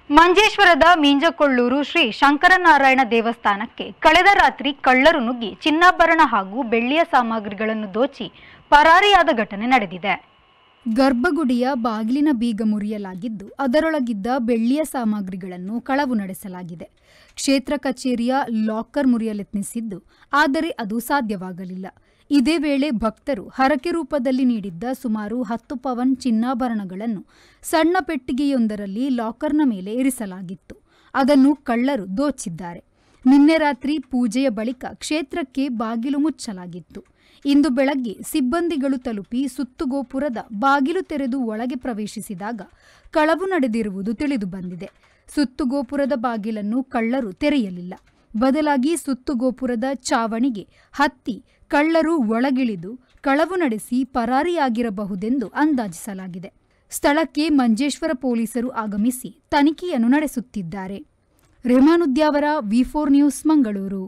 ಮಂಜೇಶ್ವರದ ಮೀಂಜಕೊಳ್ಳೂರು ಶ್ರೀ ಶಂಕರನಾರಾಯಣ ದೇವಸ್ಥಾನಕ್ಕೆ ಕಳೆದ ರಾತ್ರಿ ಕಳ್ಳರು ನುಗ್ಗಿ ಚಿನ್ನಾಭರಣ ಹಾಗೂ ಬೆಳ್ಳಿಯ ಸಾಮಗ್ರಿಗಳನ್ನು ದೋಚಿ ಪರಾರಿಯಾದ ಘಟನೆ ನಡೆದಿದೆ. ಗರ್ಭಗುಡಿಯ ಬಾಗಿಲಿನ ಬೀಗ ಮುರಿಯಲಾಗಿದ್ದು ಅದರೊಳಗಿದ್ದ ಬೆಳ್ಳಿಯ ಸಾಮಗ್ರಿಗಳನ್ನು ಕಳವು ನಡೆಸಲಾಗಿದೆ. ಕ್ಷೇತ್ರ ಕಚೇರಿಯ ಲಾಕರ್ ಮುರಿಯಲೆತ್ನಿಸಿದ್ದು ಆದರೆ ಅದು ಸಾಧ್ಯವಾಗಲಿಲ್ಲ. ಇದೇ ವೇಳೆ ಭಕ್ತರು ಹರಕೆ ರೂಪದಲ್ಲಿ ನೀಡಿದ್ದ ಸುಮಾರು 10 ಪವನ್ ಚಿನ್ನಾಭರಣಗಳನ್ನು ಸಣ್ಣ ಪೆಟ್ಟಿಗೆಯೊಂದರಲ್ಲಿ ಲಾಕರ್ನ ಮೇಲೆ ಇರಿಸಲಾಗಿತ್ತು. ಅದನ್ನು ಕಳ್ಳರು ದೋಚಿದ್ದಾರೆ. ನಿನ್ನೆ ರಾತ್ರಿ ಪೂಜೆಯ ಬಳಿಕ ಕ್ಷೇತ್ರಕ್ಕೆ ಬಾಗಿಲು ಮುಚ್ಚಲಾಗಿತ್ತು. ಇಂದು ಬೆಳಗ್ಗೆ ಸಿಬ್ಬಂದಿಗಳು ತಲುಪಿ ಸುತ್ತುಗೋಪುರದ ಬಾಗಿಲು ತೆರೆದು ಒಳಗೆ ಪ್ರವೇಶಿಸಿದಾಗ ಕಳವು ನಡೆದಿರುವುದು ತಿಳಿದುಬಂದಿದೆ. ಸುತ್ತುಗೋಪುರದ ಬಾಗಿಲನ್ನು ಕಳ್ಳರು ತೆರೆಯಲಿಲ್ಲ. ಬದಲಾಗಿ ಸುತ್ತುಗೋಪುರದ ಚಾವಣಿಗೆ ಹತ್ತಿ ಕಳ್ಳರು ಒಳಗಿಳಿದು ಕಳವು ನಡೆಸಿ ಪರಾರಿಯಾಗಿರಬಹುದೆಂದು ಅಂದಾಜಿಸಲಾಗಿದೆ. ಸ್ಥಳಕ್ಕೆ ಮಂಜೇಶ್ವರ ಪೊಲೀಸರು ಆಗಮಿಸಿ ತನಿಖೆಯನ್ನು ನಡೆಸುತ್ತಿದ್ದಾರೆ. ರೆಹಮಾನ್ ಉದ್ಯಾವರ, ವಿ4 ನ್ಯೂಸ್, ಮಂಗಳೂರು.